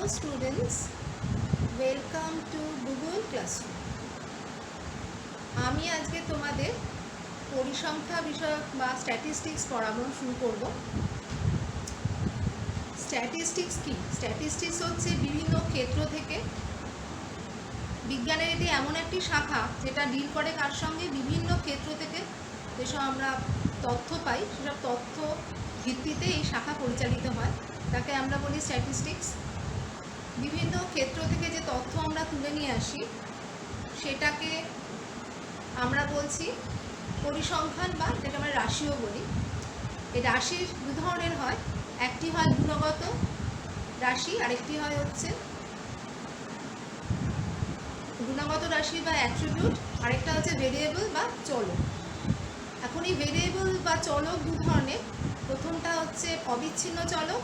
Hello students, welcome to Google Classroom. আমি আজকে তোমাদের পরিসংখ্যা বিষয়ক বা স্ট্যাটিস্টিক্স পড়ানো শুরু করব। স্ট্যাটিস্টিক্স কি? স্ট্যাটিস্টিক্স হচ্ছে বিভিন্ন ক্ষেত্র থেকে বিজ্ঞানের এটি এমন একটি শাখা যেটা ডিল করে কার সঙ্গে বিভিন্ন ক্ষেত্র থেকে যেসব আমরা তথ্য পাই সেসব তথ্য ভিত্তিতে এই শাখা পরিচালিত হয়, তাকে আমরা বলি স্ট্যাটিস্টিক্স। বিভিন্ন ক্ষেত্র থেকে যে তথ্য আমরা তুলে নিয়ে আসি সেটাকে আমরা বলছি পরিসংখ্যান বা যেটা আমরা রাশিও বলি। এই রাশির দু ধরনের হয়, একটি হয় গুণগত রাশি, আরেকটি হয় হচ্ছে গুণগত রাশি বা অ্যাট্রিবিউট, আরেকটা হচ্ছে ভেরিয়েবল বা চলক। এখন এই ভেরিয়েবল বা চলক দু ধরনের, প্রথমটা হচ্ছে অবিচ্ছিন্ন চলক,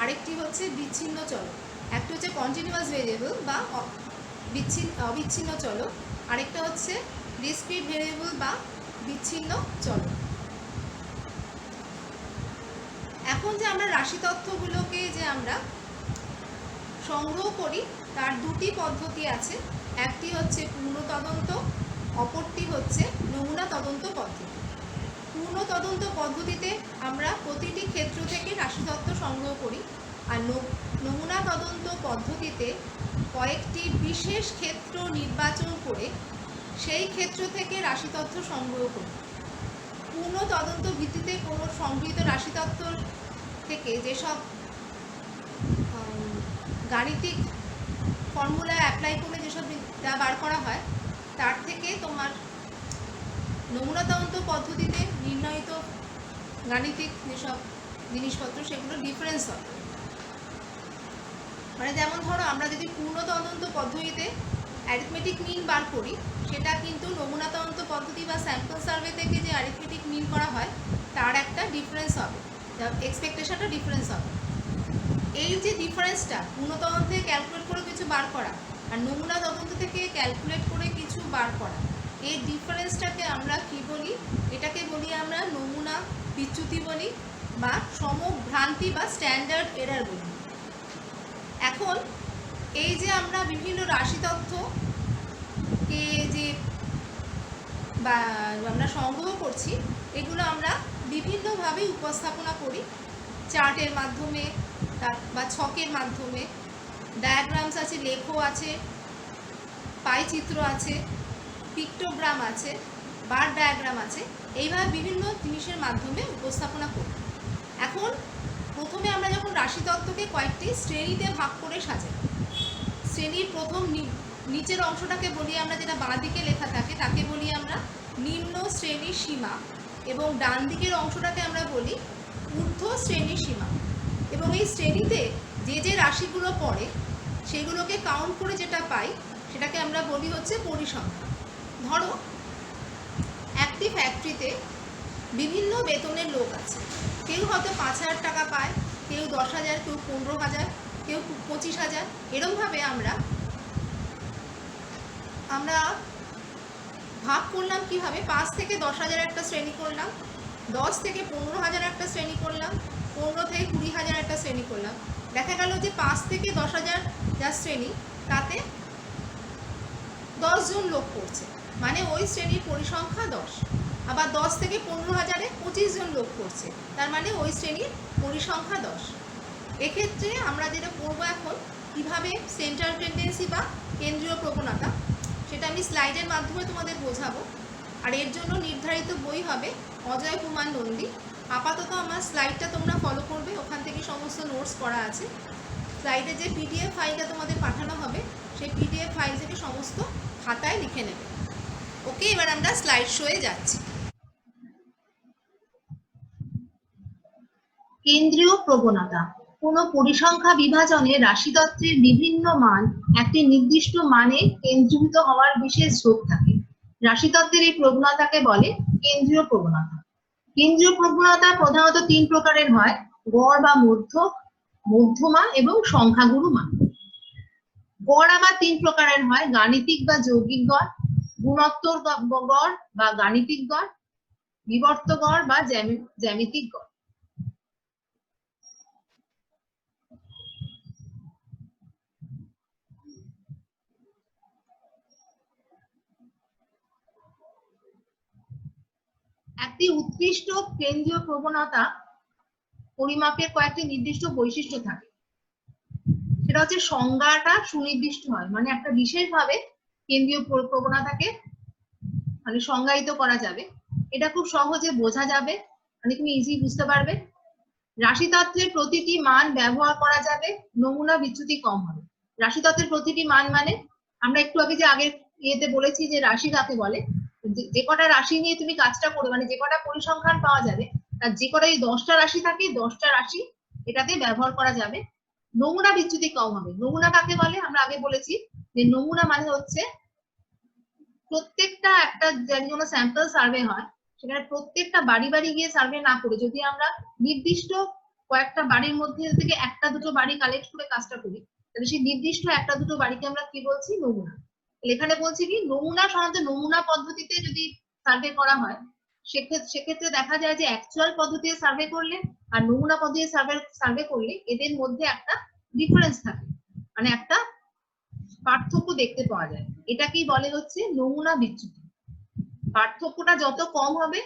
আরেকটি হচ্ছে বিচ্ছিন্ন চলক। একটা হচ্ছে কন্টিনিউয়াস ভেরিয়েবল বা অবিচ্ছিন্ন চলক, আরেকটা হচ্ছে ডিসক্রিট ভেরিয়েবল বা বিচ্ছিন্ন চলক। এখন যে আমরা রাশি তথ্যগুলোকে যে আমরা সংগ্রহ করি তার দুটি পদ্ধতি আছে, একটি হচ্ছে পূর্ণ তদন্ত, অপরটি হচ্ছে নমুনা তদন্ত পদ্ধতি। পূর্ণ তদন্ত পদ্ধতিতে আমরা প্রতিটি ক্ষেত্র থেকে রাশি তথ্য সংগ্রহ করি, আর নমুনা তদন্ত পদ্ধতিতে কয়েকটি বিশেষ ক্ষেত্র নির্বাচন করে সেই ক্ষেত্র থেকে রাশি তথ্য সংগ্রহ করি। পূর্ণ তদন্ত ভিত্তিতে কোনো সংগৃহীত রাশি তথ্য থেকে যেসব গাণিতিক ফর্মুলা অ্যাপ্লাই করে যেসব যা বার করা হয় তার থেকে তোমার নমুনা তদন্ত পদ্ধতিতে নির্ণয়িত গাণিতিক যেসব জিনিসপত্র সেগুলো ডিফারেন্স হবে। মানে যেমন ধরো আমরা যদি পূর্ণ তদন্ত পদ্ধতিতে অ্যারিথমেটিক মিন বার করি, সেটা কিন্তু নমুনা তদন্ত পদ্ধতি বা স্যাম্পল সার্ভে থেকে যে অ্যারিথমেটিক মিন করা হয় তার একটা ডিফারেন্স হবে, এক্সপেকটেশনটা ডিফারেন্স হবে। এই যে ডিফারেন্সটা পূর্ণ তদন্ত থেকে ক্যালকুলেট করে কিছু বার করা আর নমুনা তদন্ত থেকে ক্যালকুলেট করে কিছু বার করা, এই ডিফারেন্সটাকে আমরা কি বলি? এটাকে বলি আমরা নমুনা বিচ্যুতি বলি বা সমভ্রান্তি বা স্ট্যান্ডার্ড এরার বলি। এখন এই যে আমরা বিভিন্ন রাশি তথ্যকে যে বা আমরা সংগ্রহ করছি, এগুলো আমরা বিভিন্নভাবে উপস্থাপনা করি, চার্টের মাধ্যমে বা ছকের মাধ্যমে, ডায়াগ্রামস আছে, লেখো আছে, পাই চিত্র আছে, পিক্টোগ্রাম আছে, বার ডায়াগ্রাম আছে, এইভাবে বিভিন্ন জিনিসের মাধ্যমে উপস্থাপনা করি। এখন প্রথমে আমরা যখন রাশি তত্ত্বকে কয়েকটি শ্রেণীতে ভাগ করে সাজাই, শ্রেণীর প্রথম নিচের অংশটাকে বলি আমরা, যেটা বাঁ দিকে লেখা থাকে তাকে বলি আমরা নিম্ন শ্রেণীর সীমা, এবং ডান দিকের অংশটাকে আমরা বলি ঊর্ধ্ব শ্রেণীর সীমা। এবং এই শ্রেণীতে যে যে রাশিগুলো পড়ে সেগুলোকে কাউন্ট করে যেটা পাই সেটাকে আমরা বলি হচ্ছে পরিসংখ্যান। ধরো একটি ফ্যাক্টরিতে বিভিন্ন বেতনের লোক আছে, কেউ হয়তো 5,000 টাকা পায়, কেউ 10,000, কেউ 15,000, কেউ 25,000। এরকমভাবে আমরা ভাগ করলাম কিভাবে, 5 থেকে 10,000 একটা শ্রেণী করলাম, 10 থেকে 15,000 একটা শ্রেণী করলাম, 15 থেকে 20,000 একটা শ্রেণী করলাম। দেখা গেল যে 5 থেকে 10,000 যা শ্রেণী তাতে 10 জন লোক পড়ছে, মানে ওই শ্রেণীর পরিসংখ্যা 10। আবার 10 থেকে 15,000-এ 25 জন লোক পড়ছে, তার মানে ওই শ্রেণীর পরিসংখ্যা 10। এক্ষেত্রে আমরা যেটা করবো এখন কিভাবে সেন্ট্রাল টেন্ডেন্সি বা কেন্দ্রীয় প্রবণতা, সেটা আমি স্লাইডের মাধ্যমে তোমাদের বোঝাবো। আর এর জন্য নির্ধারিত বই হবে অজয় কুমার নন্দী। আপাতত আমার স্লাইডটা তোমরা ফলো করবে, ওখান থেকে সমস্ত নোটস করা আছে। স্লাইডে যে পিডিএফ ফাইলটা তোমাদের পাঠানো হবে সেই পিডিএফ ফাইল থেকে সমস্ত খাতায় লিখে নেবে। ওকে, এবার আমরা স্লাইড শোয়ে যাচ্ছি। কেন্দ্রীয় প্রবণতা। কোনো পরিসংখ্যা বিভাজনে রাশিতত্ত্বের বিভিন্ন মান একটি নির্দিষ্ট মানে কেন্দ্রীভূত হওয়ার বিশেষ ঝোঁক থাকে। রাশিতত্ত্বের এই প্রবণতাকে বলে কেন্দ্রীয় প্রবণতা। কেন্দ্রীয় প্রবণতা প্রধানত 3 প্রকারের হয়: গড় বা মধ্যমা এবং সংখ্যাগুরু মান। গড় আবার 3 প্রকারের হয়: গাণিতিক বা যৌগিক গড়, গুণোত্তর গড় বা গাণিতিক গড়, বিবর্ত গড় বা জ্যামিতিক গড়। একটি উৎকৃষ্ট কেন্দ্রীয় প্রবণতা পরিমাপের কয়েকটি নির্দিষ্ট বৈশিষ্ট্য থাকে। সেটা হচ্ছে সংজ্ঞাটা সুনির্দিষ্ট হয়, মানে একটা বিশেষভাবে কেন্দ্রীয় প্রবণতাকে মানে সংজ্ঞায়িত করা যাবে। এটা খুব সহজে বোঝা যাবে, মানে তুমি ইজি বুঝতে পারবে। রাশিতত্ত্বের প্রতিটি মান ব্যবহার করা যাবে, নমুনা বিচ্যুতি কম হবে। রাশিতত্ত্বের প্রতিটি মান মানে আমরা একটু আগে যে আগের ইয়েতে বলেছি যে রাশি কাকে বলে, যে কটা রাশি নিয়ে তুমি কাজটা করবে, মানে যে কটা পরিসংখ্যান পাওয়া যাবে তার যে কটা এই 10টা রাশি থাকে, 10টা রাশি এটাতে ব্যবহার করা যাবে। নমুনা বিচ্যুতি কম হবে। নমুনা কাকে বলে আমরা আগে বলেছি যে নমুনা মানে হচ্ছে প্রত্যেকটা একটা কোনো স্যাম্পল সার্ভে হয়, সেখানে প্রত্যেকটা বাড়ি বাড়ি গিয়ে সার্ভে না করে যদি আমরা নির্দিষ্ট কয়েকটা বাড়ির মধ্যে থেকে একটা দুটো বাড়ি কালেক্ট করে কাজটা করি, তাহলে সেই নির্দিষ্ট একটা দুটো বাড়িকে আমরা কি বলছি, নমুনা। এখানে বলছি কি নমুনা, সাধারণত নমুনা পদ্ধতিতে যদি সার্ভে করা হয় সেক্ষেত্রে দেখা যায় যে অ্যাকচুয়াল পদ্ধতিতে সার্ভে করলে আর নমুনা পদ্ধতিতে সার্ভে করলে এদের মধ্যে একটা ডিফারেন্স থাকে, মানে একটা পার্থক্য দেখতে পাওয়া যায়। এটাকেই বলে হচ্ছে নমুনা বিচ্যুতি। পার্থক্যটা যত কম হবে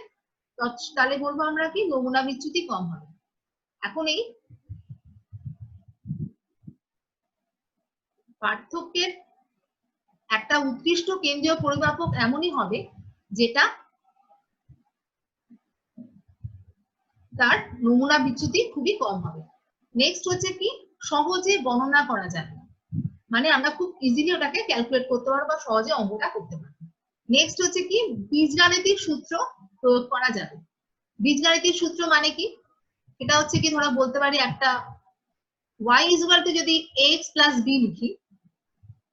তাহলে বলবো আমরা কি নমুনা বিচ্যুতি কম হবে। এখন এই পার্থক্যের একটা উৎকৃষ্ট কেন্দ্রীয় পরিমাপক এমনই হবে যেটা তার নমুনা বিচ্যুতি খুবই কম হবে। নেক্সট হচ্ছে কি সহজে গণনা করা যাবে, মানে আমরা খুব ইজিলি ওটাকে ক্যালকুলেট করতে পারবো বা সহজে অঙ্কটা করতে পারবো। নেক্সট হচ্ছে কি বীজগাণিতিক সূত্র প্রয়োগ করা যাবে। বীজগাণিতিক সূত্র মানে কি, এটা হচ্ছে কি ধরো বলতে পারি একটা y ইকুয়াল টু যদি x প্লাস b লিখি,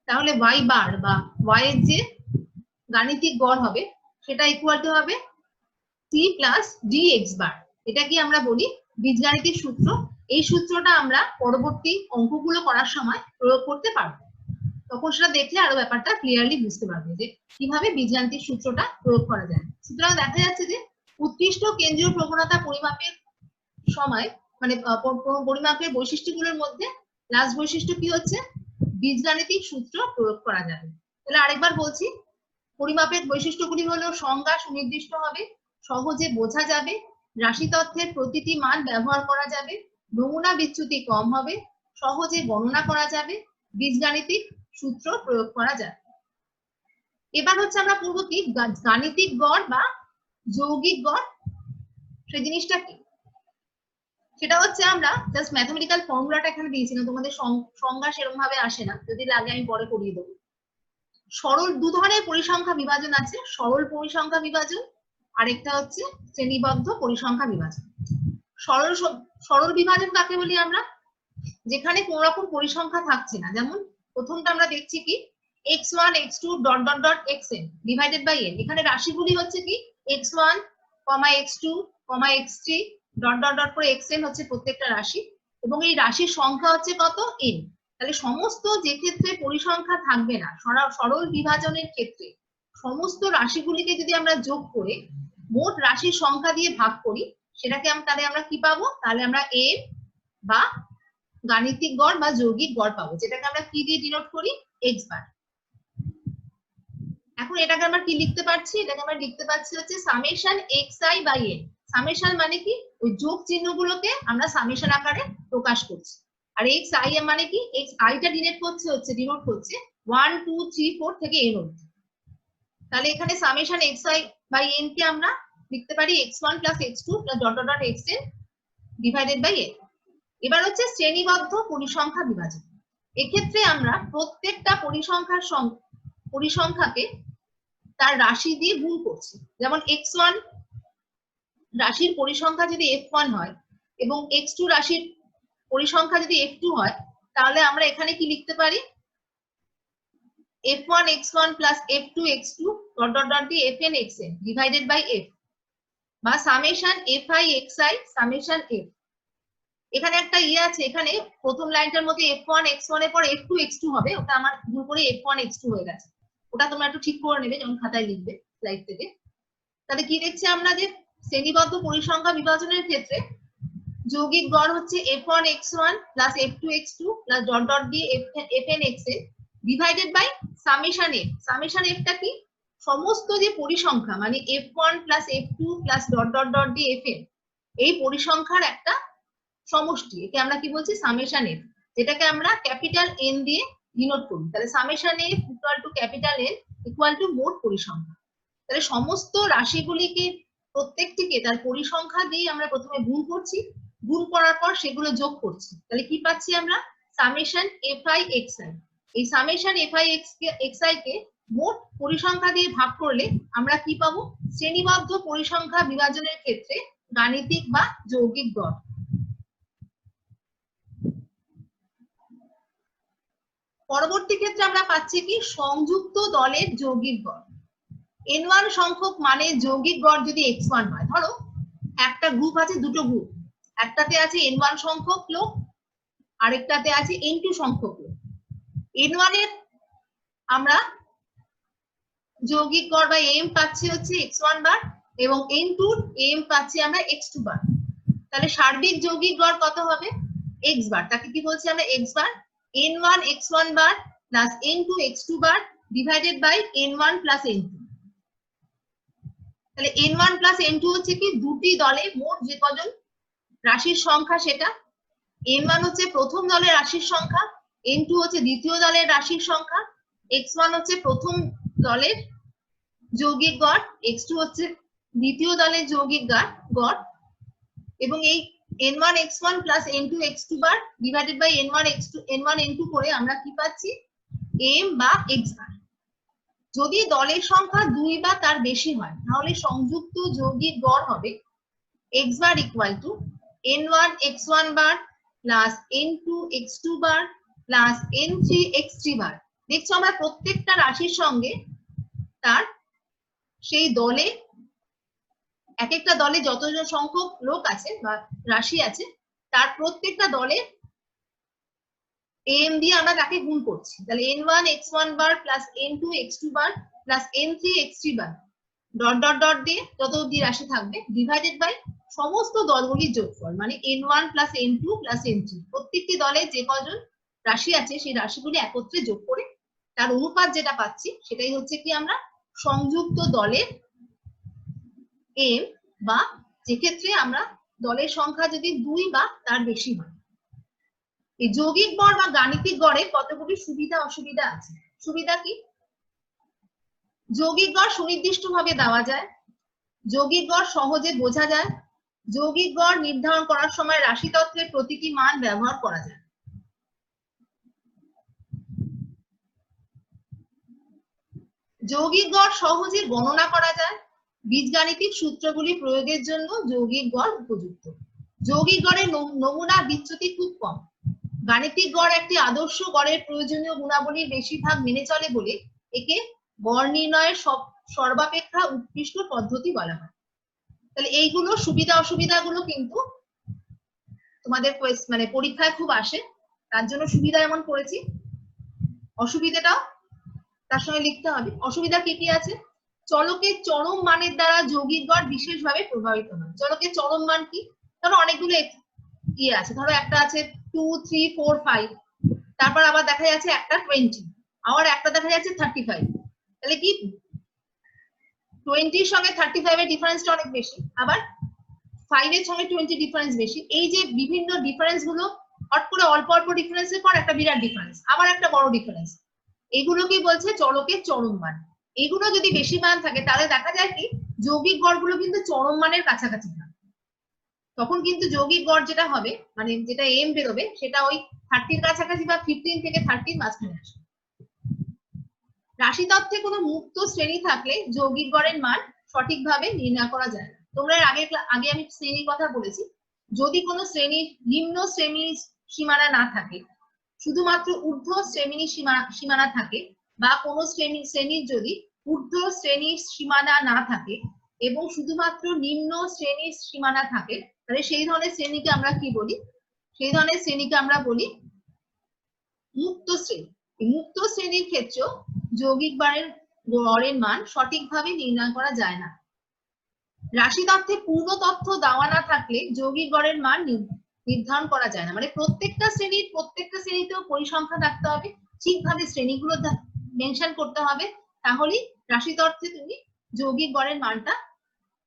তাহলে y বার বা y এর যে গাণিতিক গড় হবে সেটা ইকুয়াল টু হবে c প্লাস dx বার। এটা কি আমরা বলি বীজগাণিতিক সূত্র। এই সূত্রটা আমরা পরবর্তী অঙ্কগুলো করার সময় প্রয়োগ করতে পারবো, তখন সেটা দেখলে আরো ব্যাপারটা ক্লিয়ারলি বুঝতে পারবে যে কিভাবে বীজগাণিতিক সূত্রটা প্রয়োগ করা যায়। সুতরাং দেখা যাচ্ছে যে উৎকৃষ্ট কেন্দ্রীয় প্রবণতা পরিমাপের সময় মানে পরিমাপের বৈশিষ্ট্যগুলোর মধ্যে লাস্ট বৈশিষ্ট্য কি হচ্ছে, বীজগাণিতিক সূত্র প্রয়োগ করা যাবে। তাহলে আরেকবার বলছি, পরিমাপের বৈশিষ্ট্যগুলি হলো সংজ্ঞা সুনির্দিষ্ট হবে, সহজে বোঝা যাবে, রাশিতত্ত্বের প্রতিটি মান ব্যবহার করা যাবে, নমুনা বিচ্যুতি কম হবে, সহজে গণনা করা যাবে, বীজগাণিতিক সূত্র প্রয়োগ করা যাবে। এবার হচ্ছে আমরা পড়বো কি গাণিতিক গড় বা যৌগিক গড়। সেই জিনিসটা কি, সেটা হচ্ছে আমরা জাস্ট ম্যাথমেটিক্যাল ফর্মুলাটা এখানে দিয়েছিলাম, তোমাদের সংজ্ঞা সেরকম ভাবে আসে না, যদি লাগে আমি পরে করিয়ে দেবো। সরল দু ধরনের পরিসংখ্যা বিভাজন আছে, সরল পরিসংখ্যা বিভাজন, আরেকটা হচ্ছে শ্রেণীবদ্ধ পরিসংখ্যা বিভাজন। সরল বিভাজন কাকে বলি আমরা, যেখানে কোন রকম পরিসংখ্যা থাকছে না। যেমন প্রথমটা আমরা দেখছি কি x1 x2 dot dot dot xn divided by n। এখানে রাশিগুলি হচ্ছে কি x1 x2 x3 dot dot dot করে xn হচ্ছে প্রত্যেকটা রাশি, এবং এই রাশির সংখ্যা হচ্ছে কত n। তাহলে সমস্ত যে ক্ষেত্রে পরিসংখ্যা থাকবে না, সরল বিভাজনের ক্ষেত্রে সমস্ত রাশিগুলিকে যদি আমরা যোগ করে মোট রাশির সংখ্যা দিয়ে ভাগ করি, সেটাকে তাহলে আমরা কি পাবো, তাহলে আমরা n বা গাণিতিক গড় বা যৌগিক গড় পাবো, যেটাকে আমরা কি দিয়ে ডিনোট করি, x বার। এখন এটাকে আমরা কি লিখতে পারছি, এটাকে আমরা লিখতে পারছি হচ্ছে summation xi by n। Summation মানে কি ওই যোগ চিহ্নগুলোকে আমরা সামেশন আকারে প্রকাশ করছি, আর xi মানে কি xi টা ডিনোট করছে 1 2 3 4 থেকে n অবধি। তাহলে এখানে সামেশন xi বাই n কে আমরা লিখতে পারি x1 plus x2 plus dot dot dot xn divided by n। এবার হচ্ছে শ্রেণীবদ্ধ পরিসংখ্যা বিভাজন। এক্ষেত্রে আমরা প্রত্যেকটা পরিসংখ্যাকে তার রাশি দিয়ে গুণ করছি। যেমন x1 রাশির পরিসংখ্যা যদি f1 হয় এবং x2 রাশির পরিসংখ্যা যদি f2 হয়, তাহলে আমরা এখানে কি লিখতে পারি, f1 x1 plus f2 x2 dot dot dot দিয়ে fn xn divided by f, বা summation fi xi summation f। এখানে একটা আছে, এখানে প্রথম লাইনটার মধ্যে f1 x1 এর পর f2 x2 হবে, ওটা আমার ভুল করে f1 x2 হয়ে গেছে, ওটা তোমরা একটু ঠিক করে নেবে যখন খাতায় লিখবে স্লাইড থেকে। তাহলে কি দেখছি আমরা, যে শ্রেণীবদ্ধ পরিসংখ্যা বিভাজনের ক্ষেত্রে যৌগিক গড় হচ্ছে f1 x1 plus f2 x2 plus dot dot দিয়ে fn xn divided by summation f। Summation f টা কি, সমস্ত যে পরিসংখ্যা মানে f1 plus f2 plus dot dot dot দিয়ে fn, এই পরিসংখ্যার একটা সমষ্টি, একে আমরা কি বলছি সামেশন এফ, যেটাকে আমরা ক্যাপিটাল এন দিয়ে ডিনোট করি। তাহলে summation F equal two capital N equal to মোট পরিসংখ্যা। তাহলে সমস্ত রাশিগুলিকে প্রত্যেকটিকে তার পরিসংখ্যা দিয়ে আমরা প্রথমে গুণ করছি, গুণ করার পর সেগুলো যোগ করছি। তাহলে কি পাচ্ছি আমরা সামেশন এফআই এক্সআই। এই সামেশন এফআই এক্সআই কে মোট পরিসংখ্যা দিয়ে ভাগ করলে আমরা কি পাবো, শ্রেণীবদ্ধ পরিসংখ্যা বিভাজনের ক্ষেত্রে গাণিতিক বা যৌগিক গড়। পরবর্তী ক্ষেত্রে আমরা পাচ্ছি কি সংযুক্ত দলের যৌগিক গড়। n1 সংখ্যক মানে যৌগিক গড় যদি x1 হয়, ধরো একটা গ্রুপ আছে, দুটো গ্রুপ, একটাতে আছে n1 সংখ্যক লোক, আরেকটাতে আছে n2 সংখ্যক লোক। n1 এর আমরা যৌগিক গড় বা m পাচ্ছি হচ্ছে x1 বার এবং n2 m পাচ্ছি আমরা x2 বার। তাহলে সার্বিক যৌগিক গড় কত হবে, x বার। তাকে কি বলছি আমরা x bar, n1 x1 bar plus n2 x2 bar divided by n1 plus n2। তাহলে n1 প্লাস n2 হচ্ছে কি দুটি দলে মোট যে কজন রাশির সংখ্যা সেটা। n1 হচ্ছে প্রথম দলের রাশির সংখ্যা, n2 হচ্ছে দ্বিতীয় দলের রাশির সংখ্যা, x1 হচ্ছে প্রথম দলের যৌগিক গড়, x2 হচ্ছে দ্বিতীয় দলের যৌগিক গড়, এবং এই n1 x1 plus n2 x2 bar divided by n1 x2 n1 n2 করে আমরা কি পাচ্ছি m বা x বার। যদি দলের সংখ্যা 2 বা তার বেশি হয় তাহলে সংযুক্ত যৌগিক গড় হবে x bar equal two n1 x1 bar plus n2 x2 bar plus n3 x3 বার। দেখছো আমরা প্রত্যেকটা রাশির সঙ্গে তার সেই দলে এক একটা দলে যতজন সংখ্যক লোক আছে বা রাশি আছে তার প্রত্যেকটা দলে m দিয়ে আমরা তাকে গুণ করছি। তাহলে n1 x1 bar plus n2 x2 bar plus n3 x3 bar dot dot dot দিয়ে যত অব্দি রাশি থাকবে ডিভাইডেড বাই সমস্ত দলগুলির যোগফল মানে n1 plus n2 plus n3। প্রত্যেকটি দলে যে কজন রাশি আছে সেই রাশিগুলি একত্রে যোগ করে তার অনুপাত যেটা পাচ্ছি সেটাই হচ্ছে কি আমরা সংযুক্ত দলের m, বা যে ক্ষেত্রে আমরা দলের সংখ্যা যদি 2 বা তার বেশি হয়। এই যৌগিক গড় বা গাণিতিক গড়ে কতগুলি সুবিধা অসুবিধা আছে। সুবিধা কি, যৌগিক গড় সুনির্দিষ্টভাবে দেওয়া যায়, যৌগিক গড় সহজে বোঝা যায়, যৌগিক গড় নির্ধারণ করার সময় রাশিতত্ত্বের প্রতিটি মান ব্যবহার করা যায়। যৌগিক গড় সহজে গণনা করা যায়, বীজগাণিতিক সূত্রগুলি প্রয়োগের জন্য যৌগিক গড় উপযুক্ত। যৌগিক গড়ের নমুনা বিচ্যুতি খুব কম। গাণিতিক গড় একটি আদর্শ গড়ের প্রয়োজনীয় গুণাবলীর বেশিরভাগ মেনে চলে বলে একে গড় নির্ণয়ের সর্বাপেক্ষা উৎকৃষ্ট পদ্ধতি বলা হয়। তাহলে এইগুলো সুবিধা অসুবিধাগুলো কিন্তু তোমাদের মানে পরীক্ষায় খুব আসে, তার জন্য সুবিধা এমন করেছি, অসুবিধাটাও তার সঙ্গে লিখতে হবে। অসুবিধা কি কি আছে, চলকের চরম মানের দ্বারা যৌগিক গড় বিশেষভাবে প্রভাবিত হয়। চলকের চরম মান কি, ধরো অনেকগুলো ইয়ে আছে, ধরো একটা আছে 2 3 4 5, তারপর আবার দেখা যাচ্ছে একটা 20, আবার একটা দেখা যাচ্ছে 35। তাহলে কি 20 এর সঙ্গে 35 এর ডিফারেন্সটা অনেক বেশি, আবার 5 এর সঙ্গে 20 ডিফারেন্স বেশি। এই যে বিভিন্ন ডিফারেন্স গুলো হট করে অল্প অল্প ডিফারেন্সের পর একটা বিরাট ডিফারেন্স, আবার একটা বড় ডিফারেন্স, এগুলোকে বলছে চলকের চরম মান। এগুলো যদি বেশি মান থাকে তাহলে দেখা যায় কি যৌগিক গড়গুলো কিন্তু চরম মানের কাছাকাছি থাকে। তখন কিন্তু যৌগিক গড় যেটা হবে মানে যেটা m বেরোবে সেটা ওই 30 এর কাছাকাছি বা 15 থেকে 30 মাঝখানে আসে। রাশিতত্ত্বে কোনো মুক্ত শ্রেণী থাকলে যৌগিক গড়ের মান সঠিকভাবে নির্ণয় করা যায় না। তোমরা আগে আমি শ্রেণীর কথা বলেছি, যদি কোনো শ্রেণীর নিম্ন শ্রেণীর সীমানা না থাকে, শুধুমাত্র ঊর্ধ্ব শ্রেণীর সীমানা থাকে, বা কোনো শ্রেণীর যদি ঊর্ধ্ব শ্রেণীর সীমানা না থাকে এবং শুধুমাত্র নিম্ন শ্রেণীর সীমানা থাকে, তাহলে সেই ধরনের শ্রেণীকে আমরা কি বলি, সেই ধরনের শ্রেণীকে আমরা বলি মুক্ত শ্রেণী। মুক্ত শ্রেণীর ক্ষেত্রেও যৌগিক গড়ের মান সঠিকভাবে নির্ণয় করা যায় না। রাশিতত্ত্বে পূর্ণ তথ্য দেওয়া না থাকলে যৌগিক গড়ের মান নির্ধারণ করা যায় না। মানে প্রত্যেকটা শ্রেণীতেও পরিসংখ্যা থাকতে হবে, ঠিকভাবে শ্রেণীগুলো মেনশন করতে হবে, তাহলেই রাশিতত্ত্বে তুমি যৌগিক গড়ের মানটা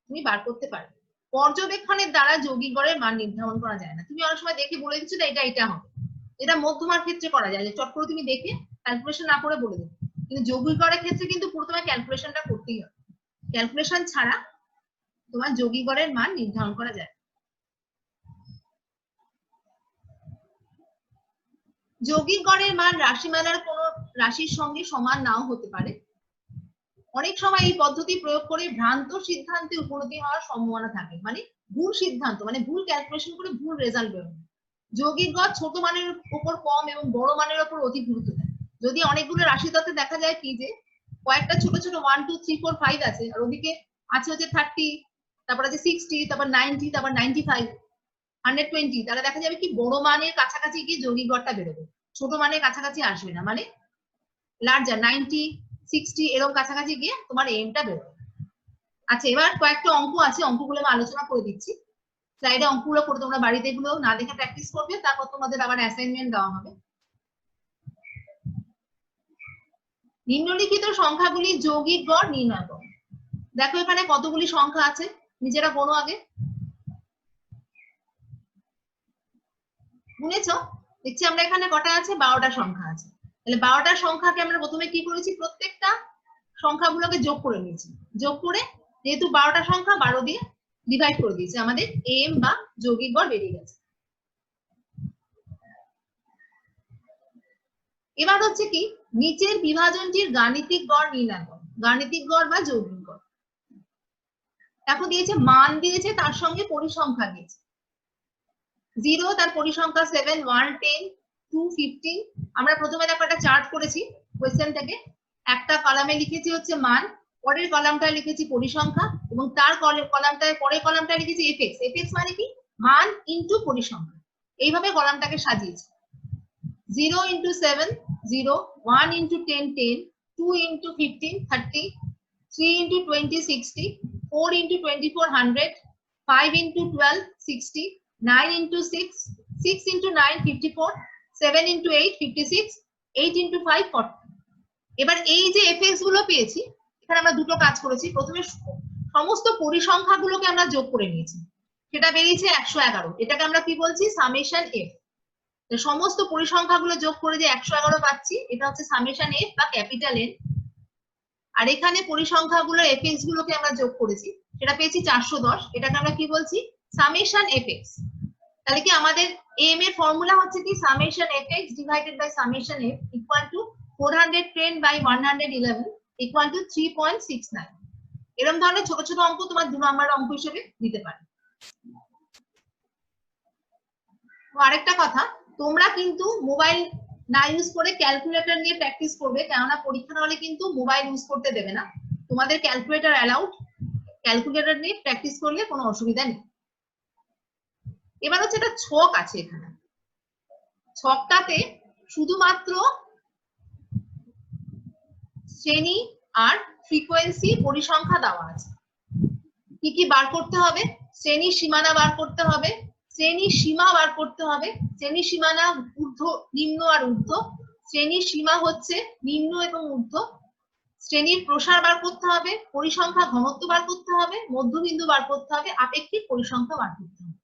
তুমি বার করতে পারবে। পর্যবেক্ষণের দ্বারা যৌগিক গড়ের মান নির্ধারণ করা যায় না। তুমি অনেক সময় দেখে বলে দিচ্ছ না এটা হবে, এটা মধ্যমার ক্ষেত্রে করা যায়, যে চট করে তুমি দেখে ক্যালকুলেশন না করে বলে দেবে। কিন্তু যৌগিক গড়ের ক্ষেত্রে কিন্তু প্রথমে ক্যালকুলেশনটা করতেই হবে, ক্যালকুলেশন ছাড়া তোমার যৌগিক গড়ের মান নির্ধারণ করা যায়। যৌগিক গড়ের মান রাশিমালার কোন রাশির সঙ্গে সমান নাও হতে পারে। অনেক সময় এই পদ্ধতি প্রয়োগ করে ভ্রান্ত সিদ্ধান্তে উপনীত হওয়ার সম্ভাবনা থাকে, মানে ভুল সিদ্ধান্ত, মানে ভুল ক্যালকুলেশন করে ভুল রেজাল্ট বেরোবে। যৌগিক গড় ছোট মানের উপর কম এবং বড় মানের উপর অধিক গুরুত্ব দেয়। যদি অনেকগুলো রাশিতত্ত্বে দেখা যায় কি যে কয়েকটা ছোট ছোট 1 2 3 4 5 আছে, আর ওদিকে আছে হচ্ছে 30, তারপর আছে 60, তারপর 90, তারপর 95, 120, তাহলে দেখা যাবে কি বড় মানের কাছাকাছি গিয়ে যৌগিক গড়টা বেরোবে, ছোট মানের কাছাকাছি আসবে না, মানে লার্জার 90 60 এরকম কাছাকাছি গিয়ে তোমার এমটা বেরোবে। আচ্ছা, এবার কয়েকটা অঙ্ক আছে, অঙ্কগুলো আমি আলোচনা করে দিচ্ছি। স্লাইডে অঙ্কগুলো করে তোমরা বাড়িতে এগুলো না দেখে প্র্যাকটিস করবে, তারপর তোমাদের আবার অ্যাসাইনমেন্ট দেওয়া হবে। নিম্নলিখিত সংখ্যাগুলি যৌগিক গড় নির্ণয় করো। দেখো এখানে কতগুলি সংখ্যা আছে, নিজেরা গোনো আগে। গুনেছ? দেখছি আমরা এখানে কটা আছে, 12টা সংখ্যা আছে। তাহলে 12টা সংখ্যাকে আমরা প্রথমে কি করেছি, প্রত্যেকটা সংখ্যাগুলোকে যোগ করে নিয়েছি। যোগ করে যেহেতু 12টা সংখ্যা 12 দিয়ে ডিভাইড করে দিয়েছি, আমাদের এম বা যৌগিক গড় বেরিয়ে গেছে। এবার হচ্ছে কি, নিচের বিভাজনটির গাণিতিক গড় নির্ণয় করো। গাণিতিক গড় বা যৌগিক গড় দেখো দিয়েছে, মান দিয়েছে, তার সঙ্গে পরিসংখ্যা দিয়েছে। 0 তার পরিসংখ্যা 7, 1 10, 2 15। আমরা প্রথমে দেখো একটা চার্ট করেছি কোয়েশ্চেন থেকে, একটা কলামে লিখেছি হচ্ছে মান, পরের কলামটায় লিখেছি পরিসংখ্যা, এবং তার কলামটায় পরের কলামটায় লিখেছি এফএক্স। এফএক্স মানে কি, মান ইনটু পরিসংখ্যা। এইভাবে কলামটাকে সাজিয়েছি। 0 into 7 0, 1 into 10 10, 2 into 15 30, 3 into 20 60, 4 into 24 100, 5 into 12 60, 9 into 6, 6 into 9 54, 7 into 8 56, 8 into 5 40। এবার এই যে এফএক্স গুলো পেয়েছি, এখানে আমরা দুটো কাজ করেছি। প্রথমে সমস্ত পরিসংখ্যাগুলোকে আমরা যোগ করে নিয়েছি, সেটা বেরিয়েছে 111। এটাকে আমরা কি বলছি, সামেশন এফ। সমস্ত পরিসংখ্যাগুলো যোগ করে যে 111 পাচ্ছি, এটা হচ্ছে সামেশন এফ বা ক্যাপিটাল এন। আর এখানে পরিসংখ্যাগুলো এফএক্স গুলোকে আমরা যোগ করেছি, সেটা পেয়েছি 410। এটাকে আমরা কি বলছি, সামেশন এফএক্স। তাহলে কি আমাদের এম এর ফর্মুলা হচ্ছে কি, summation f x divided by summation F equal to 410 বাই 111 ইকুয়াল টু 3.69। এরকম ধরনের ছোট ছোট অঙ্ক তোমার 2 নম্বরের অঙ্ক হিসেবে দিতে পারে। আরেকটা কথা, তোমরা কিন্তু মোবাইল না ইউজ করে ক্যালকুলেটর নিয়ে প্র্যাকটিস করবে, কেননা পরীক্ষার হলে কিন্তু মোবাইল ইউজ করতে দেবে না। তোমাদের ক্যালকুলেটর অ্যালাউড, ক্যালকুলেটর নিয়ে প্র্যাকটিস করলে কোনো অসুবিধা নেই। এবার হচ্ছে একটা ছক আছে এখানে, ছকটাতে শুধুমাত্র শ্রেণী আর ফ্রিকোয়েন্সি পরিসংখ্যা দেওয়া আছে। কি কি বার করতে হবে, শ্রেণীর সীমানা বার করতে হবে, শ্রেণীর সীমা বার করতে হবে। শ্রেণীর সীমানা ঊর্ধ্ব, নিম্ন আর ঊর্ধ্ব। শ্রেণীর সীমা হচ্ছে নিম্ন এবং ঊর্ধ্ব। শ্রেণীর প্রসার বার করতে হবে, পরিসংখ্যা ঘনত্ব বার করতে হবে, মধ্যবিন্দু বার করতে হবে, আপেক্ষিক পরিসংখ্যা বার করতে হবে।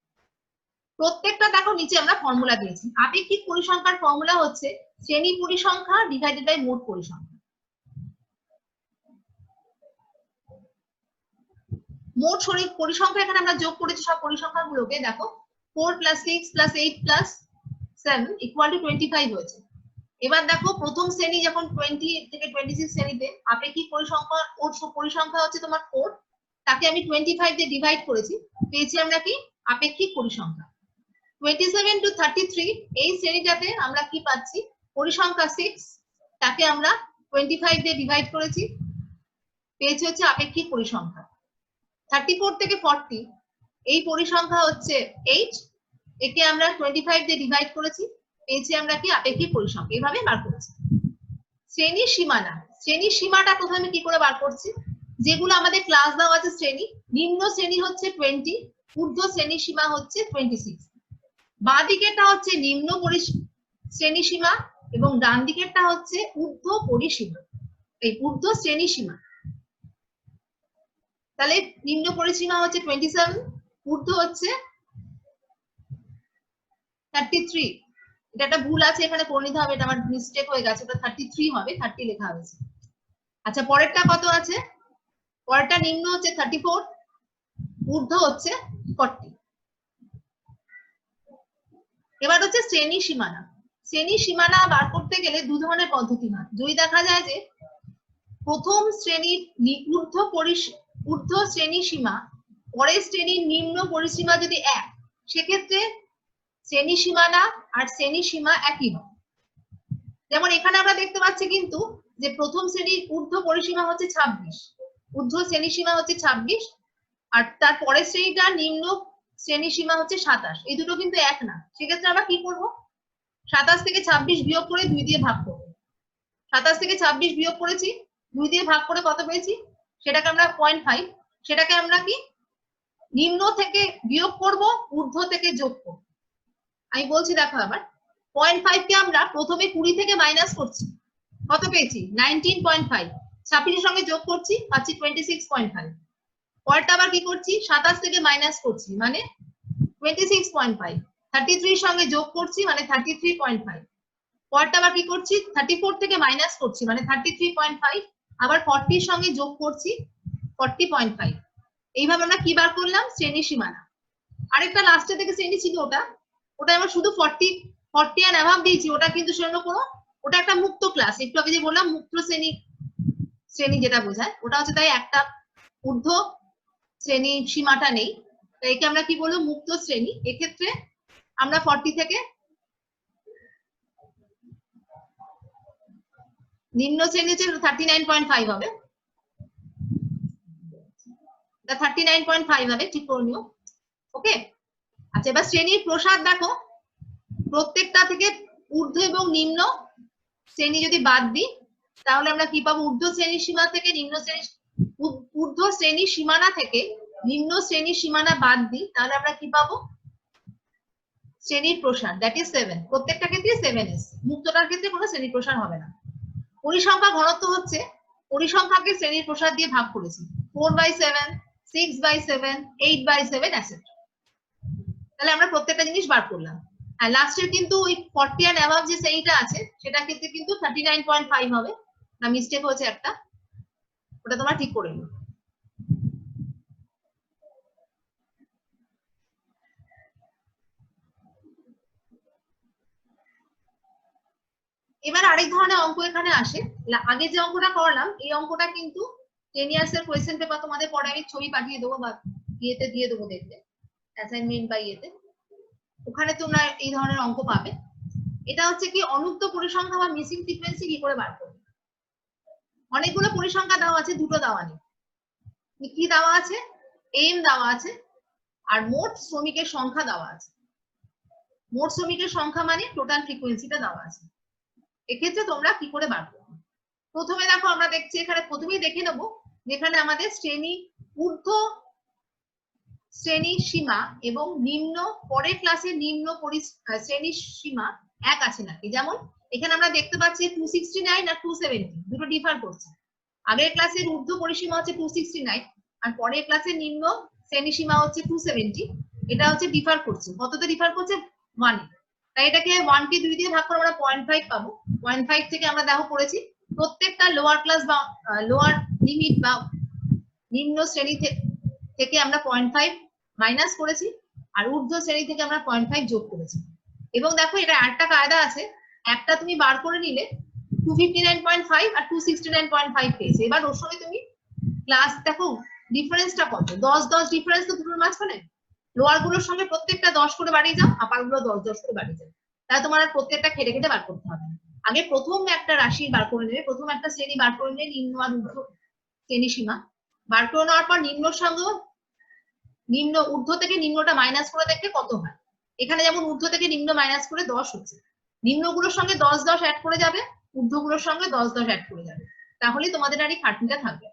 প্রত্যেকটা দেখো নিচে আমরা ফর্মুলা দিয়েছি। আপেক্ষিক পরিসংখ্যার ফর্মুলা হচ্ছে শ্রেণী পরিসংখ্যা ডিভাইডেড বাই মোট পরিসংখ্যা। মোট পরিসংখ্যা এখানে আমরা যোগ করেছি সব পরিসংখ্যাগুলোকে। দেখো 4 + 6 + 8 + 7 = 25 হয়েছে। এবার দেখো প্রথম শ্রেণী যখন 20 থেকে 26 শ্রেণীতে আপেক্ষিক পরিসংখ্যা, ওর পরিসংখ্যা হচ্ছে তোমার 4, তাকে আমি 25 দিয়ে ডিভাইড করেছি, পেয়েছি আমরা কি, আপেক্ষিক পরিসংখ্যা। 27 to 33 এই শ্রেণীটাতে আমরা কি পাচ্ছি, পরিসংখ্যা 6, তাকে আমরা 25 দিয়ে ডিভাইড করেছি, পেয়েছি হচ্ছে আপেক্ষিক পরিসংখ্যা। 34 থেকে 40 এই পরিসংখ্যা হচ্ছে 8, একে আমরা 25 দিয়ে ডিভাইড করেছি, পেয়েছি আমরা কি, আপেক্ষিক পরিসংখ্যা। এভাবে বার করেছি। শ্রেণীর সীমানা, শ্রেণীর সীমাটা প্রথমে কি করে বার করছি, যেগুলো আমাদের ক্লাস দেওয়া আছে শ্রেণী, নিম্ন শ্রেণী হচ্ছে 20, ঊর্ধ্ব শ্রেণী সীমা হচ্ছে 26। বাঁ দিকেরটা হচ্ছে নিম্ন শ্রেণী সীমা এবং ডান দিকেরটা হচ্ছে ঊর্ধ্ব পরিসীমা, এই ঊর্ধ্ব শ্রেণী সীমা। তাহলে নিম্ন পরিসীমা হচ্ছে 27, ঊর্ধ্ব হচ্ছে 33। এটা একটা ভুল আছে এখানে করে নিতে হবে, এটা আমার মিস্টেক হয়ে গেছে, ওটা 33 হবে, 30 লেখা হয়েছে। আচ্ছা পরেরটা কত আছে? পরেরটা নিম্ন হচ্ছে 34, ঊর্ধ্ব হচ্ছে 40। এবার হচ্ছে শ্রেণী সীমানা। শ্রেণী সীমানা বার করতে গেলে দু ধরনের পদ্ধতি হয়। যদি দেখা যায় যে প্রথম শ্রেণীর ঊর্ধ্ব শ্রেণী সীমা পরের শ্রেণীর নিম্ন পরিসীমা যদি এক, সেক্ষেত্রে শ্রেণী সীমানা আর শ্রেণী সীমা একই হয়। যেমন এখানে আমরা দেখতে পাচ্ছি কিন্তু যে প্রথম শ্রেণীর ঊর্ধ্ব পরিসীমা হচ্ছে 26, ঊর্ধ্ব শ্রেণী সীমা হচ্ছে 26, আর তার পরের শ্রেণীটা নিম্ন শ্রেণী সীমা হচ্ছে 27। এই দুটো কিন্তু এক না। সেক্ষেত্রে আমরা কি করব? 27 থেকে 26 বিয়োগ করে 2 দিয়ে ভাগ করব। 27 থেকে 26 বিয়োগ করেছি, 2 দিয়ে ভাগ করে কত পেয়েছি? সেটাকে আমরা 0.5, সেটাকে আমরা কি নিম্ন থেকে বিয়োগ করব, ঊর্ধ্ব থেকে যোগ করব। আমি বলছি দেখো আবার, 0.5 কে আমরা প্রথমে 20 থেকে মাইনাস করছি, কত পেয়েছি? 19.5। 26 এর সঙ্গে যোগ করছি, পাচ্ছি 26.5। পরেরটা আবার কি করছি? 27 থেকে মাইনাস করছি, মানে 26.5। 33 এর সঙ্গে যোগ করছি, মানে 33.5। পরেরটা আবার কি করছি? 34 থেকে মাইনাস করছি, মানে 33.5। আবার 40 এর সঙ্গে যোগ করছি, 40.5। এইভাবে আমরা কি বার করলাম? শ্রেণী সীমানা। আরেকটা লাস্টে থেকে শ্রেণী ছিল, ওটা আমরা শুধু 40 অ্যান্ড অ্যাভাব দিয়েছি, ওটা কিন্তু সেজন্য কোনো, ওটা একটা মুক্ত ক্লাস। একটু আগে যে বললাম মুক্ত শ্রেণী যেটা বোঝায়, ওটা হচ্ছে তাই একটা ঊর্ধ্ব শ্রেণী সীমাটা নেই, তাই একে আমরা কি বলবো? মুক্ত শ্রেণী। এক্ষেত্রে আমরা 40 থেকে নিম্ন শ্রেণী হচ্ছে 39.5 হবে, 39.5 হবে, ঠিক করে নিও। ওকে, আচ্ছা এবার শ্রেণীর প্রসার দেখো, প্রত্যেকটা থেকে ঊর্ধ্ব এবং নিম্ন শ্রেণী যদি বাদ দিই, তাহলে আমরা কি পাবো? ঊর্ধ্ব শ্রেণী সীমা থেকে ঊর্ধ্ব শ্রেণী সীমানা থেকে নিম্ন শ্রেণী সীমানা বাদ দিই, তাহলে আমরা কি পাবো? শ্রেণীর প্রসার, দ্যাট ইজ 7। প্রত্যেকটা ক্ষেত্রে 7 এসছে, মুক্তটার ক্ষেত্রে কোনো শ্রেণীর প্রসার হবে না। পরিসংখ্যা ঘনত্ব হচ্ছে, পরিসংখ্যাকে শ্রেণীর প্রসার দিয়ে ভাগ করেছি, 4/7, 6/7, 8/7 এটসেট্রা। তাহলে আমরা প্রত্যেকটা জিনিস বার করলাম। আর লাস্টের কিন্তু ওই 40 অ্যান্ড অ্যাবাভ যে শ্রেণীটা আছে, সেটা ক্ষেত্রে কিন্তু 39.5 হবে, না মিস্টেক হয়েছে একটা, ওটা তোমরা ঠিক করে নিও। এবার আরেক ধরনের অঙ্ক এখানে আসে। আগে যে অঙ্কটা করলাম, এই অঙ্কটা কিন্তু 10 ইয়ার্স এর কোয়েশ্চেন পেপার তোমাদের পরে আমি ছবি পাঠিয়ে দেবো বা ইয়েতে দিয়ে দেবো দেখতে, অ্যাসাইনমেন্ট বা ইয়েতে, ওখানে তোমরা এই ধরনের অঙ্ক পাবে। এটা হচ্ছে কি অনুক্ত পরিসংখ্যা বা মিসিং ফ্রিকোয়েন্সি কি করে বার করবে। অনেকগুলো পরিসংখ্যা দেওয়া আছে, দুটো দেওয়া নেই। কি দেওয়া আছে? এম দেওয়া আছে, আর মোট শ্রমিকের সংখ্যা দেওয়া আছে। মোট শ্রমিকের সংখ্যা মানে টোটাল ফ্রিকোয়েন্সিটা দেওয়া আছে। এক্ষেত্রে তোমরা কি করে বার করবে? প্রথমে দেখো, আমরা দেখছি এখানে প্রথমেই দেখে নেবো যেখানে আমাদের ঊর্ধ্ব শ্রেণী সীমা এবং নিম্ন পরের ক্লাসের নিম্ন শ্রেণী সীমা এক আছে নাকি। যেমন এখানে আমরা দেখতে পাচ্ছি 269 আর 270 দুটো ডিফার করছে। আগের ক্লাসের ঊর্ধ্ব পরিসীমা হচ্ছে 269, আর পরের ক্লাসের নিম্ন শ্রেণী সীমা হচ্ছে 270। এটা হচ্ছে ডিফার করছে, কততে ডিফার করছে? 1। তাই এটাকে 1 কে 2 দিয়ে ভাগ করে আমরা 0.5 পাবো। 0.5 থেকে আমরা দেখো করেছি প্রত্যেকটা লোয়ার ক্লাস বা লোয়ার লিমিট বা নিম্ন শ্রেণী থেকে আমরা 0.5 মাইনাস করেছি, আর ঊর্ধ্ব শ্রেণী থেকে আমরা 0.5 যোগ করেছি। এবং দেখো এটা একটা কায়দা আছে, একটা তুমি বার করে নিলে 259.5 আর 269.5 পেয়েছে। এবার ওর সঙ্গে তুমি ক্লাস দেখো ডিফারেন্সটা কত, 10 ডিফারেন্স তো দুটোর মাঝখানে। লোয়ার গুলোর সঙ্গে প্রত্যেকটা 10 করে বাড়িয়ে যাও, আপার গুলো 10 করে বাড়িয়ে যাও। তাহলে তোমার আর প্রত্যেকটা খেটে খেটে বার করতে হবে। আগে প্রথম একটা রাশি বার করে নেবে, প্রথম একটা শ্রেণী বার করে নিলে নিম্ন আর ঊর্ধ্ব শ্রেণী সীমা বার করে নেওয়ার পর নিম্নর সঙ্গে নিম্ন ঊর্ধ্ব থেকে নিম্নটা মাইনাস করে দেখতে কত হয়। এখানে যেমন ঊর্ধ্ব থেকে নিম্ন মাইনাস করে 10 হচ্ছে, নিম্নগুলোর সঙ্গে 10 অ্যাড করে যাবে, ঊর্ধ্বগুলোর সঙ্গে 10 অ্যাড করে যাবে, তাহলে তোমাদের আর এই খাটনিটা থাকবে।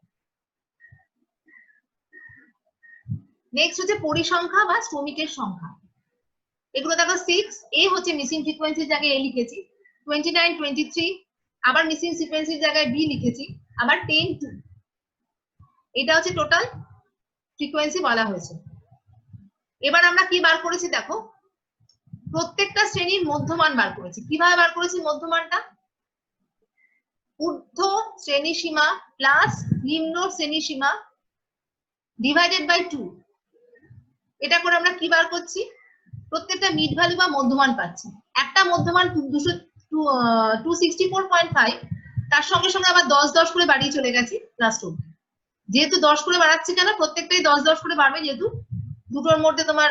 নেক্সট হচ্ছে পরিসংখ্যা বা শ্রমিকের সংখ্যা। এগুলো দেখো 6 এ হচ্ছে মিসিং ফ্রিকোয়েন্সির জায়গায় এ লিখেছি, 29 23 আবার মিসিং ফ্রিকোয়েন্সির জায়গায় বি লিখেছি, আবার 10 2। এটা হচ্ছে টোটাল ফ্রিকোয়েন্সি বলা হয়েছে। এবার আমরা কি বার করেছি দেখো, প্রত্যেকটা শ্রেণীর মধ্যমান বার করেছি। কিভাবে বার করেছি মধ্যমানটা? ঊর্ধ্ব শ্রেণীসীমা প্লাস নিম্ন শ্রেণীসীমা ডিভাইডেড বাই 2। এটা করে আমরা কি বার করছি? প্রত্যেকটা মিড ভ্যালু বা মধ্যমান পাচ্ছি। একটা মধ্যমান 264.5, তার সঙ্গে সঙ্গে আবার 10 করে বাড়িয়ে চলে গেছি ক্লাস 2। যেহেতু 10 করে বাড়াচ্ছি কেন, প্রত্যেকটাই 10 করে বাড়বে, যেহেতু দুটোর মধ্যে তোমার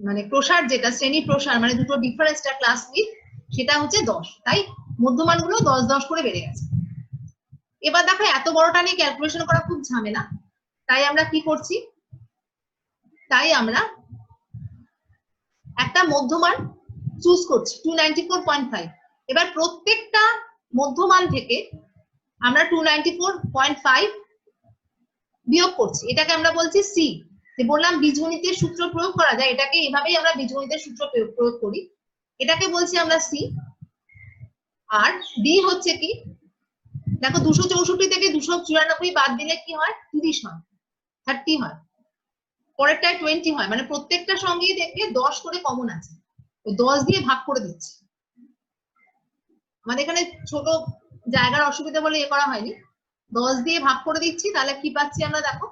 মানে প্রসার, যেটা শ্রেণী প্রসার মানে দুটো ডিফারেন্সটা ক্লাস উইথ, সেটা হচ্ছে 10, তাই মধ্যমান গুলো 10 করে বেড়ে গেছে। এবার দেখো এত বড়টা নিয়ে ক্যালকুলেশন করা খুব ঝামেলা, তাই আমরা কি করছি, তাই আমরা একটা মধ্যমান চুজ করছি 294.5। এবার প্রত্যেকটা মধ্যমান থেকে আমরা 294.5 বিয়োগ করছি, এটাকে আমরা বলছি সি। যে বললাম বীজগণিতের সূত্র প্রয়োগ করা যায়, এটাকে এভাবেই আমরা বীজগণিতের সূত্র প্রয়োগ করি, এটাকে বলছি আমরা সি। আর ডি হচ্ছে কি, দেখো 264 থেকে 294 বাদ দিলে কি হয়, 30 হয়, 30 হয়, পরেরটায় 20 হয়, মানে প্রত্যেকটার সঙ্গেই দেখবে 10 করে কমন আছে, 10 দিয়ে ভাগ করে দিচ্ছি। আমাদের এখানে ছোট জায়গার অসুবিধা বলে করা হয়নি, 10 দিয়ে ভাগ করে দিচ্ছি। তাহলে কি পাচ্ছি আমরা দেখো,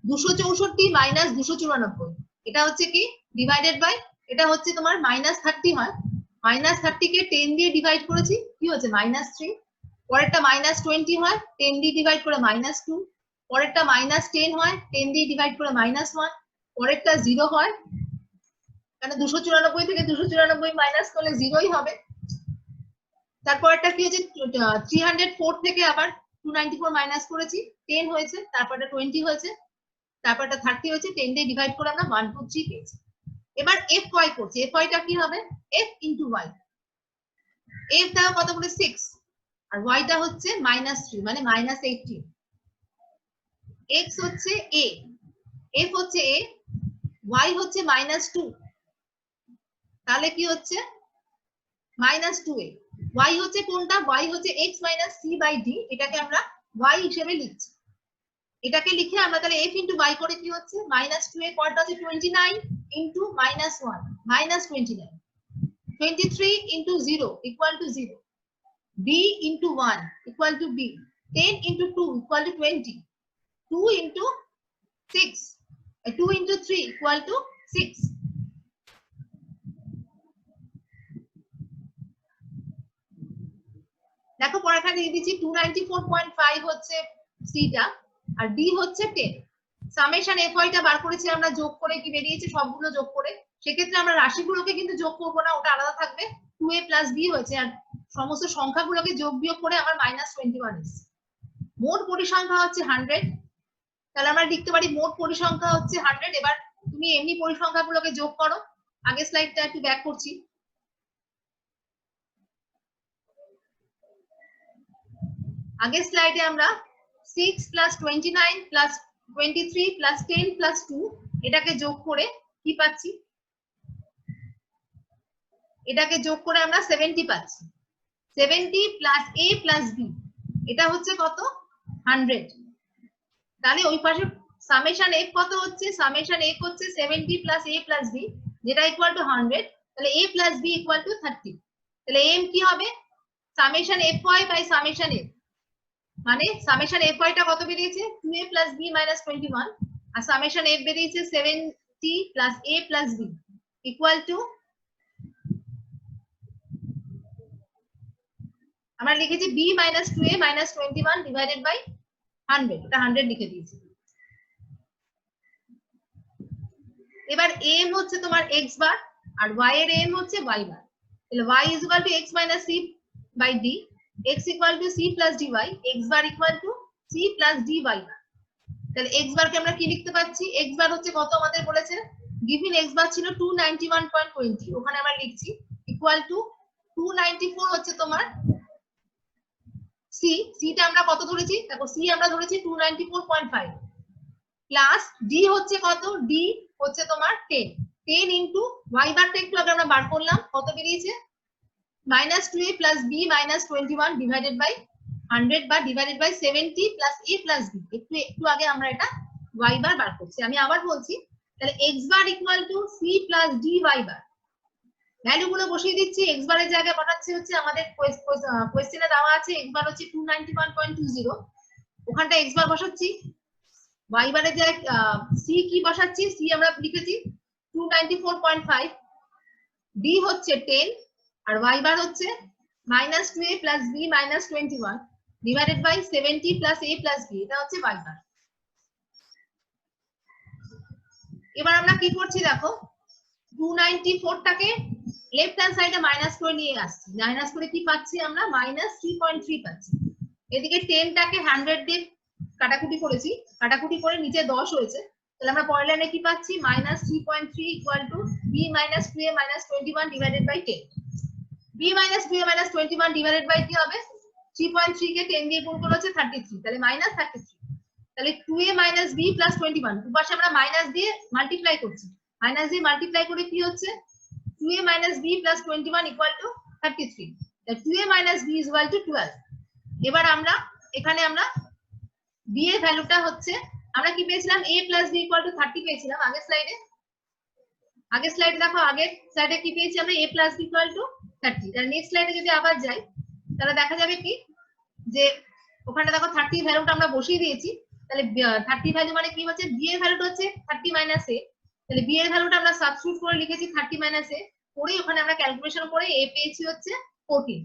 264 মাইনাস 294, এটা হচ্ছে কি ডিভাইডেড বাই, এটা হচ্ছে তোমার -30 হয়, -30 কে 10 দিয়ে ডিভাইড করেছি, কি হচ্ছে -3। পরেরটা -20 হয়, 10 দিয়ে ডিভাইড করে -2। পরেরটা -10 হয়, 10 দিয়ে ডিভাইড করে -1। পরেরটা 0 হয়, কারণ 294 থেকে 294 মাইনাস করলে 0ই হবে। তারপরটা কি হচ্ছে, 304 থেকে আবার 294 মাইনাস করেছি, 10 হয়েছে, তারপরটা 20 হয়েছে, তারপরটা 30 হয়েছে, 10 দিয়ে ডিভাইড করে আমরা 1 2 3 পেয়েছি। এবার এফ ওয়াই করছি, এফ ওয়াইটা কি হবে, এফ ইন্টু ওয়াই। এফ টা কত করে 6, আর ওয়াইটা হচ্ছে -3 মানে -18। এক্স হচ্ছে এ, এফ হচ্ছে এ, ওয়াই হচ্ছে -2, তাহলে কি হচ্ছে -2a। ওয়াই হচ্ছে কোনটা, ওয়াই হচ্ছে x minus C by D, এটাকে আমরা ওয়াই হিসেবে লিখছি। এটাকে লিখে আমরা তাহলে f ইন্টু y করে কি হচ্ছে, -2a পরটা হচ্ছে 29 into -1 -29, 23 into 0 equal to 0, b into 1 equal to b, 10 into 2 equal to 20, 2 into 6 2 into 3 equal to 6। দেখো পরেরটা দিয়ে দিচ্ছি, 294.5 হচ্ছে সিটা, আর ডি হচ্ছে 10। সামেশন এফ ওয়াইটা বার করেছি আমরা যোগ করে, কি বেরিয়েছে সবগুলো যোগ করে। সেক্ষেত্রে আমরা রাশিগুলোকে কিন্তু যোগ করবো না, ওটা আলাদা থাকবে, 2a প্লাস বি হয়েছে, আর সমস্ত সংখ্যাগুলোকে যোগ বিয়োগ করে আমার -21 এসেছে। মোট পরিসংখ্যা হচ্ছে 100, তাহলে আমরা লিখতে পারি মোট পরিসংখ্যা হচ্ছে 100। এবার তুমি এমনি পরিসংখ্যাগুলোকে যোগ করো। আগের স্লাইডটা একটু ব্যাক করছি, আগের স্লাইডে আমরা 6 প্লাস 29 প্লাস 23 প্লাস 10 প্লাস 2 এটাকে যোগ করে কি পাচ্ছি, এটাকে যোগ করে আমরা 70 পাচ্ছি। 70 প্লাস a প্লাস b, এটা হচ্ছে কত, 100। তাহলে ওই পাশে সামেশন f কত হচ্ছে, সামেশন f হচ্ছে 70 প্লাস a প্লাস b, যেটা ইকুয়াল টু 100। তাহলে a plus b equal to 30। তাহলে m কি হবে, summation fy by summation f, মানে সামেশন এফ ওয়াই টা কত বেরিয়েছে, 2a প্লাস b মাইনাস 21, আর সামেশন f বেরিয়েছে 70 plus a plus b equal to, আমরা লিখেছি b minus 2a minus 21 divided by 100, এটা 100 লিখে দিয়েছি। এবার m হচ্ছে তোমার x বার, আর y এর m হচ্ছে y বার। তাহলে y is equal to x minus c by d, x equal to c plus dy, x bar equal to c plus dy bar. তাহলে x বারকে আমরা কি লিখতে পাচ্ছি, x বার হচ্ছে কত আমাদের বলেছে, গিভেন x বার ছিল 291.20, ওখানে আমরা লিখছি ইকুয়াল টু 294 হচ্ছে তোমার c, c টা আমরা কত ধরেছি, দেখো c আমরা ধরেছি 294.5 প্লাস d হচ্ছে কত, d হচ্ছে তোমার 10, 10 ইনটু y বারটা একটু আগে আমরা বার করলাম, কত বেরিয়েছে, -2a plus b minus 21 divided by 100 বা divided by 70 plus a plus b। একটু আগে আমরা এটা y বার বার করছি, আমি আবার বলছি। তাহলে x bar equal to c plus d y bar. Value গুলো বসিয়ে দিচ্ছি, x বারের জায়গায় বসাচ্ছি হচ্ছে আমাদের কোয়েশ্চেনে দেওয়া আছে x বার হচ্ছে 291.20, ওখানটা x বার বসাচ্ছি। y বারের জায়গায় c কি বসাচ্ছি, c আমরা লিখেছি 294.5, d হচ্ছে 10 আর y বার হচ্ছে -2a plus b minus 21 divided by 70 plus a plus b, এটা হচ্ছে y বার। এবার আমরা কি করছি দেখো, 294 টাকে লেফট হ্যান্ড সাইডে মাইনাস করে নিয়ে আসছি, মাইনাস করে কি পাচ্ছি আমরা -3.3 পাচ্ছি। এদিকে 10 টাকে 100 দিয়ে কাটাকুটি করেছি, কাটাকুটি করে নিচে 10 হয়েছে, তাহলে আমরা পরের লাইনে কি পাচ্ছি -3.3 equal to b minus 2a minus 21 divided by 10। b minus 2a minus 21 divided by কি হবে, 3.3 কে 10 দিয়ে গুণ করলে হচ্ছে 33, তাহলে -33। তাহলে 2a মাইনাস b প্লাস 21, দুপাশে আমরা মাইনাস দিয়ে মাল্টিপ্লাই করছি, মাইনাস দিয়ে মাল্টিপ্লাই করে কি হচ্ছে 2a minus b plus 21 equal to 33। তাহলে 2a minus b equal two 12। এবার আমরা এখানে আমরা b এর ভ্যালুটা হচ্ছে আমরা কি পেয়েছিলাম, a plus b equal to 30 পেয়েছিলাম আগের স্লাইডে। দেখো আগের স্লাইডে কি পেয়েছি আমরা, a plus b equal to 30। তাহলে নেক্সট স্লাইডে যদি আবার যাই তাহলে দেখা যাবে কি যে ওখানে দেখো 30 ভ্যালুটা আমরা বসিয়ে দিয়েছি। তাহলে 30 ভ্যালু মানে কি হচ্ছে, b এর ভ্যালুটা হচ্ছে 30 মাইনাস a। তাহলে b এর ভ্যালুটা আমরা সাবস্টিটিউট করে লিখেছি 30 মাইনাস a, করে ওখানে আমরা ক্যালকুলেশন করে a পেয়েছি হচ্ছে 14।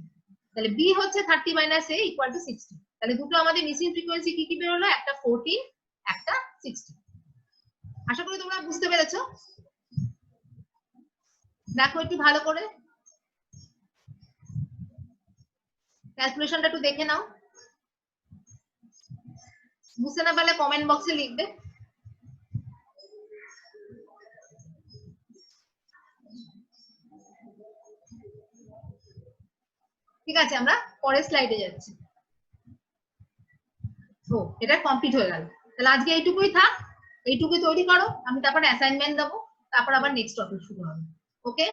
তাহলে b হচ্ছে 30 মাইনাস a ইকুয়াল টু 60। তাহলে দুটো আমাদের মিসিং ফ্রিকোয়েন্সি কি কি বের হলো, একটা 14 একটা 60। আশা করি তোমরা বুঝতে পেরেছো। দেখো একটু ভালো করে ক্যালকুলেশনটা একটু দেখে নাও, বুঝতে না পারলে কমেন্ট বক্সে লিখবে। ঠিক আছে, আমরা পরের স্লাইডে যাচ্ছি। ও এটা কমপ্লিট হয়ে গেল, তাহলে আজকে এইটুকুই থাক, এইটুকুই তৈরি করো, আমি তারপর অ্যাসাইনমেন্ট দেবো, তারপর আবার নেক্সট টপিক শুরু হবে। ওকে।